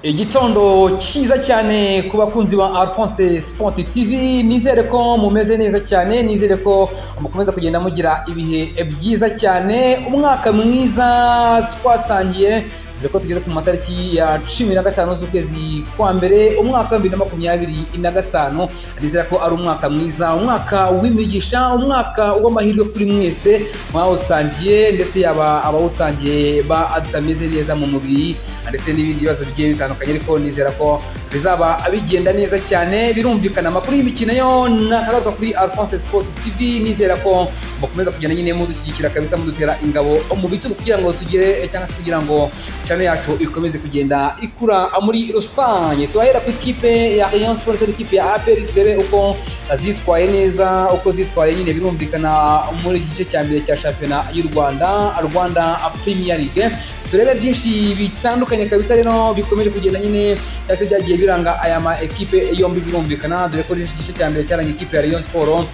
Igitondo cyiza cyane ku bakunzi ba Alphonse Sport TV, nizere ko mumeze neza cyane, nizere ko mukomeza kugenda mugira ibihe byiza cyane. Umwaka mwiza twatangiye, dore ko tugeze ku matariki ya 15 z'ukwezi kwa mbere, umwaka wa 2025. Nizere ko ari umwaka mwiza, umwaka w'imigisha, umwaka w'amahirwe kuri mwese mwawutangiye, ndetse yaba abawutangiye batameze neza mu mubiri ndetse n'ibindi bibazo bigiye bitandukanye, ariko nizera ko bizaba bigenda neza cyane. Birumvikana amakuru y'imikino yo nakagaruka kuri Alphonse Sport TV, nizera ko mukomeza kugenda nyine mudushyigikira kabisa, mudutera ingabo mu bitugu kugira ngo tugere cyangwa se kugira ngo channel yacu ikomeze kugenda ikura muri rusange. Turahera ku ikipe ya Rayon Sport, ikipe ya APR, turebe uko zitwaye neza, uko zitwaye nyine birumvikana muri iki gice cya mbere cya shampiyona y'u Rwanda Premier League. Turebe byinshi bitandukanye kabisa rero bikomeje kugenda nyine cyase byagiye biranga aya ma equipe yombi, birumvikana dore ko iki gice cya mbere cyaranye ikipe ya Rayon Sport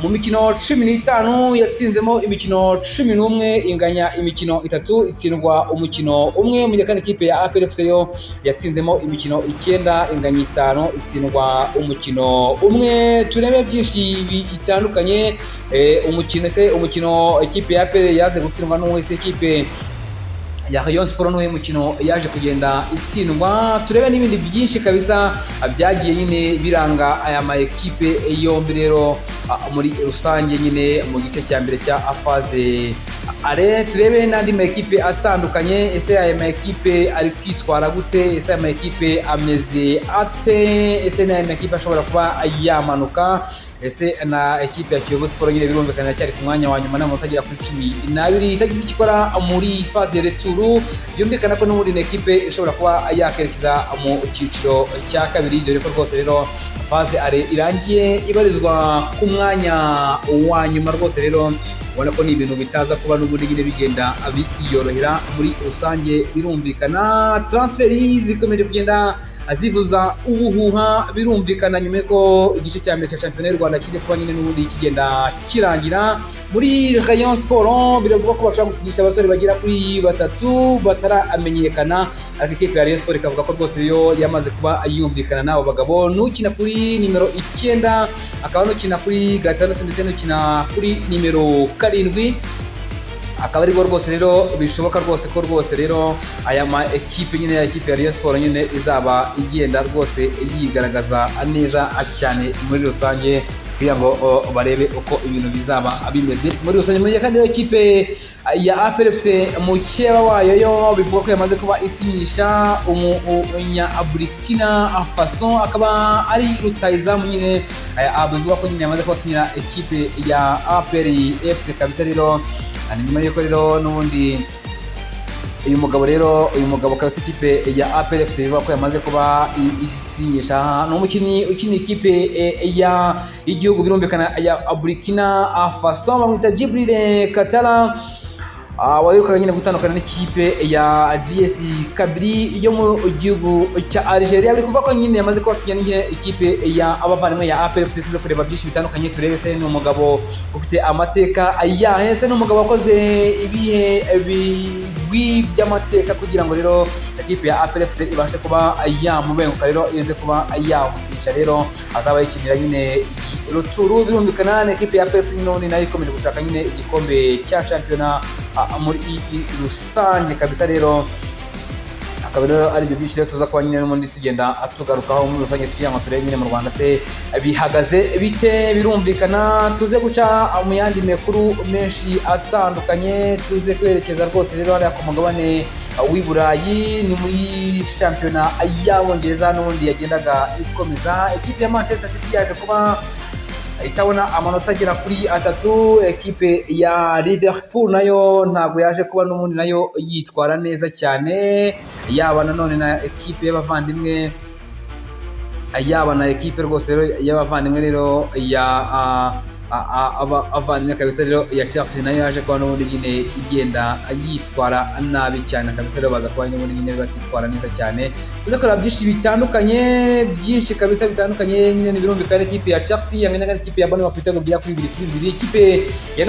mu mikino 15 yatsinzemo imikino 11, inganya imikino 3, itsindwa umukino umwe. Mu gihe kandi ikipe ya APR FC yo yatsinzemo imikino 9, inganya 5, itsindwa umukino umwe. Turebe byinshi bitandukanye umukino ikipe ya APR yaze gutsindwa n'uwese ikipe ya Rayon Sport n'uwo mukino yaje kugenda itsindwa. Turebe n'ibindi byinshi kabisa byagiye nyine biranga aya ma equipe yombi rero muri rusange nyine mu gice cya mbere cya phase are. Turebe n'andi ma equipe atandukanye, ese aya ma equipe ari kwitwara gute, ese aya ma equipe ameze ate, ese n'aya ma equipe ashobora kuba yamanuka, ese na equipe ya Kiyovu Sport nyine birumvikana cyari ku mwanya wa nyuma n'amanota agera kuri 12 itagize ikikora muri phase retour. Byumvikana ko n'ubundi equipe ishobora kuba yakerekeza mu cyiciro cya kabiri, dore ko rwose rero phase are irangiye ibarizwa ku mwanya wa nyuma rwose. Rero ubona ko ni ibintu bitaza kuba n'ubundi nyine bigenda biyorohera muri rusange. Birumvikana transferi zikomeje kugenda zivuza ubuhuha, birumvikana nyuma ko igice cya mbere cya shampiyona y'u Rwanda kije kuba nyine n'ubundi kigenda kirangira. Muri Rayon Sport biravuga ko bashobora gusinyisha abasore bagera kuri 3 bataramenyekana, ariko ikipe ya Rayon Sport ikavuga ko rwose yo yamaze kuba yumvikana n'abo bagabo, n'ukina kuri nimero 9, akaba n'ukina kuri 6 ndetse n'ukina kuri nimero 7, akaba ari rwose rero bishoboka rwose ko rwose rero aya ma equipe nyine ya equipe ya Rayon Sport nyine izaba igenda rwose yigaragaza neza cyane muri rusange, kugira ngo barebe uko ibintu bizaba bimeze muri rusange. Mu gihe kandi equipe ya APR FC mukeba wayo yo bivuga ko yamaze kuba isinyisha umunya Burkina Faso, akaba ari rutayizamu nyine bivuga ko nyine yamaze kuba asinyira equipe ya APR FC kabisa. Rero nyuma y'uko rero n'ubundi uyu mugabo kabisa ikipe ya APR FC bivuga ko yamaze kuba isinyisha n'umukinnyi ukina ikipe y'igihugu birumvikana ya Burkina Faso, bamwita Djibril Katara, waherukaga nyine gutandukana n'ikipe ya GS Kabiri yo mu gihugu cya Algeria. Bari kuvuga ko nyine yamaze kubasinya n'inge ikipe ya abavandimwe ya APR FC. Tuze kureba byinshi bitandukanye, turebe se ni umugabo ufite amateka yahese, n'umugabo wakoze ibihe by'amateka kugira ngo rero ikipe ya APR FC ibashe kuba yamubenguka, rero ize kuba yamusinyisha, rero azaba yikinira nyine ruturu. Birumvikana n'ikipe ya APR FC nyine nayo ikomeje gushaka nyine igikombe cya shampiyona muri rusange kabisa. Rero akaba rero ari byo byinshi rero tuza kuba nyine n'ubundi tugenda atugarukaho muri rusange, tugira ngo turebe nyine mu Rwanda se bihagaze bite. Birumvikana tuze guca mu yandi makuru menshi atandukanye, tuze kwerekeza rwose rero hariya ku mugabane w'i Burayi, ni muri shampiyona y'Abongereza n'ubundi yagendaga ikomeza. Ekipe ya Manchester City yaje kuba itabona amanota agera kuri 3. Ekipe ya Liverpool nayo ntabwo yaje kuba n'ubundi nayo yitwara neza cyane, yaba nanone na ekipe y'abavandimwe, yaba na ekipe rwose rero y'abavandimwe rero ya abavandimwe kabisa rero ya Chelsea nayo yaje kuba n'ubundi nyine igenda yitwara nabi cyane kabisa. Rero baza kuba n'ubundi nyine batitwara neza cyane. Tuze kureba byinshi byinshi kabisa bitandukanye nyine birumvikana. Ikipe ya Chelsea yangana n'ikipe ya Bournemouth ibitego bya kuri 2-2, ikipe ya